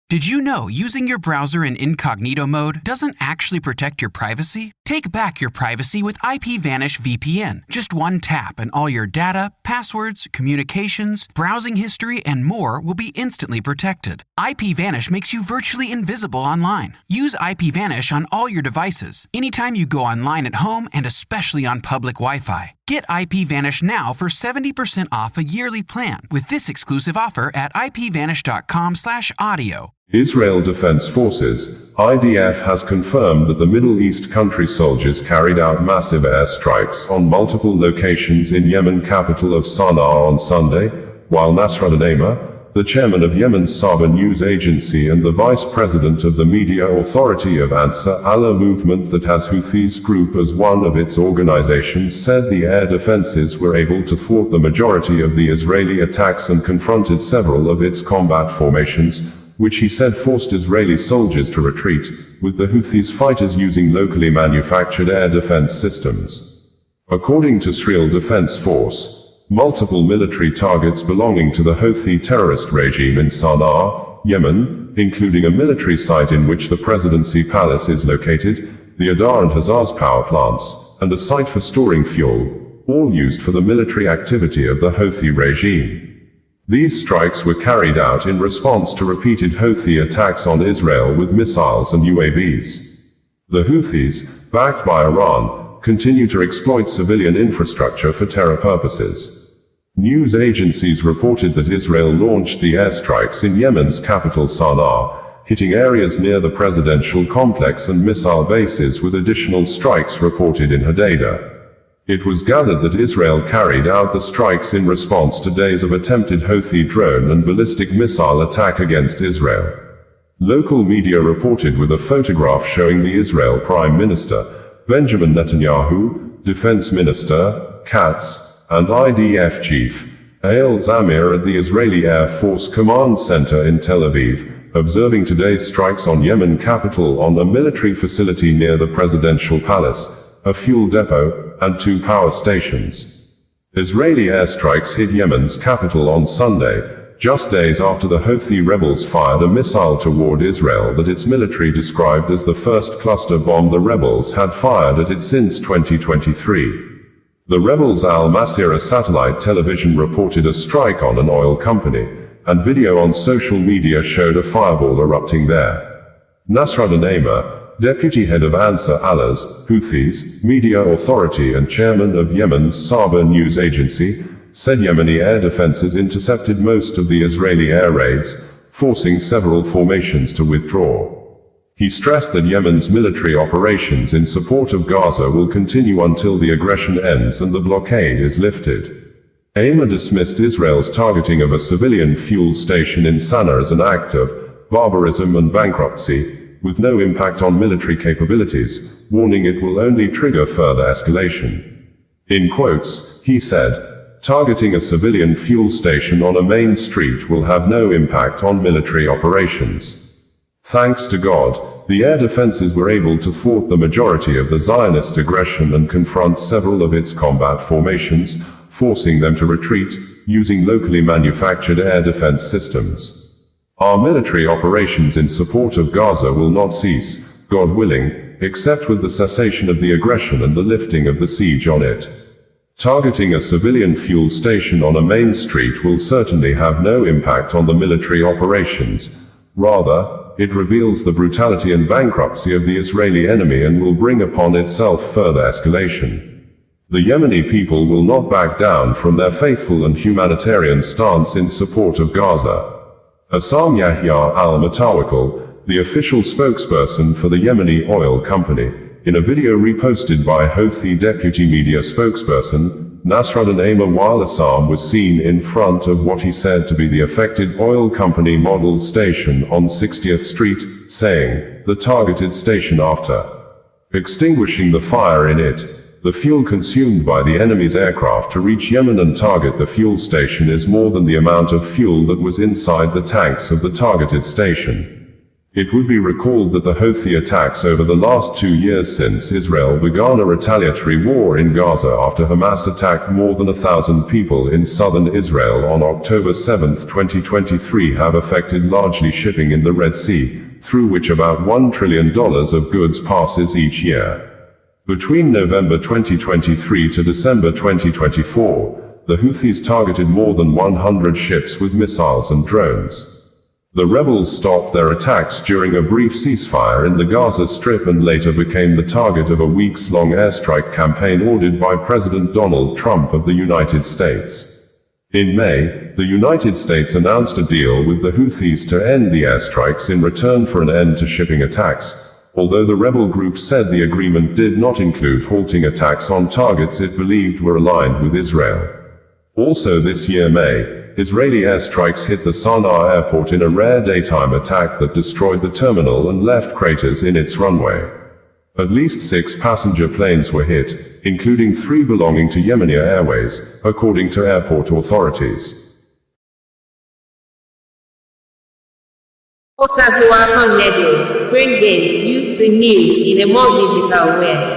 Did you know using your browser in incognito mode doesn't actually protect your privacy? Take back your privacy with IPVanish VPN. Just one tap and all your data, passwords, communications, browsing history, and more will be instantly protected. IPVanish makes you virtually invisible online. Use IPVanish on all your devices, anytime you go online at home and especially on public Wi-Fi. Get IPVanish now for 70% off a yearly plan with this exclusive offer at ipvanish.com/audio. Israel Defense Forces, IDF, has confirmed that the Middle East country soldiers carried out massive airstrikes on multiple locations in Yemen capital of Sanaa on Sunday, while Nasruddin Amer, the chairman of Yemen's Saba news agency and the vice president of the media authority of Ansar Allah Movement that has Houthis group as one of its organizations, said the air defenses were able to thwart the majority of the Israeli attacks and confronted several of its combat formations, which he said forced Israeli soldiers to retreat, with the Houthis fighters using locally manufactured air defense systems. According to Israel Defense Force, multiple military targets belonging to the Houthi terrorist regime in Sanaa, Yemen, including a military site in which the presidency palace is located, the Adar and Hazaz power plants, and a site for storing fuel, all used for the military activity of the Houthi regime. These strikes were carried out in response to repeated Houthi attacks on Israel with missiles and UAVs. The Houthis, backed by Iran, continue to exploit civilian infrastructure for terror purposes. News agencies reported that Israel launched the airstrikes in Yemen's capital Sanaa, hitting areas near the presidential complex and missile bases, with additional strikes reported in Hodeidah. It was gathered that Israel carried out the strikes in response to days of attempted Houthi drone and ballistic missile attack against Israel. Local media reported with a photograph showing the Israel Prime Minister, Benjamin Netanyahu, Defense Minister, Katz, and IDF Chief, Ansar Allah Movement, at the Israeli Air Force Command Center in Tel Aviv, observing today's strikes on Yemen capital on a military facility near the presidential palace, a fuel depot, and 2 power stations. Israeli airstrikes hit Yemen's capital on Sunday, just days after the Houthi rebels fired a missile toward Israel that its military described as the first cluster bomb the rebels had fired at it since 2023. The rebels' Al Masirah satellite television reported a strike on an oil company, and video on social media showed a fireball erupting there. Nasruddin Amer, deputy head of Ansar Allah's, Houthis, media authority and chairman of Yemen's Saba news agency, said Yemeni air defenses intercepted most of the Israeli air raids, forcing several formations to withdraw. He stressed that Yemen's military operations in support of Gaza will continue until the aggression ends and the blockade is lifted. Amer dismissed Israel's targeting of a civilian fuel station in Sanaa as an act of barbarism and bankruptcy, with no impact on military capabilities, warning it will only trigger further escalation. In quotes, he said, "Targeting a civilian fuel station on a main street will have no impact on military operations. Thanks to God, the air defenses were able to thwart the majority of the Zionist aggression and confront several of its combat formations, forcing them to retreat, using locally manufactured air defense systems. Our military operations in support of Gaza will not cease, God willing, except with the cessation of the aggression and the lifting of the siege on it. Targeting a civilian fuel station on a main street will certainly have no impact on the military operations. Rather, it reveals the brutality and bankruptcy of the Israeli enemy and will bring upon itself further escalation. The Yemeni people will not back down from their faithful and humanitarian stance in support of Gaza." Assam Yahya al-Mutawakkil, the official spokesperson for the Yemeni oil company, in a video reposted by Houthi deputy media spokesperson, Nasruddin Amer, while Assam was seen in front of what he said to be the affected oil company model station on 60th Street, saying, "The targeted station after extinguishing the fire in it. The fuel consumed by the enemy's aircraft to reach Yemen and target the fuel station is more than the amount of fuel that was inside the tanks of the targeted station. It would be recalled that the Houthi attacks over the last 2 years since Israel began a retaliatory war in Gaza after Hamas attacked more than 1,000 people in southern Israel on October 7, 2023 have affected largely shipping in the Red Sea, through which about $1 trillion of goods passes each year. Between November 2023 to December 2024, the Houthis targeted more than 100 ships with missiles and drones. The rebels stopped their attacks during a brief ceasefire in the Gaza Strip and later became the target of a weeks-long airstrike campaign ordered by President Donald Trump of the United States. In May, the United States announced a deal with the Houthis to end the airstrikes in return for an end to shipping attacks, although the rebel group said the agreement did not include halting attacks on targets it believed were aligned with Israel. Also this year May, Israeli airstrikes hit the Sanaa airport in a rare daytime attack that destroyed the terminal and left craters in its runway. At least 6 passenger planes were hit, including 3 belonging to Yemeni Airways, according to airport authorities. Ansar Allah Movement, bringing you the news in a more digital way.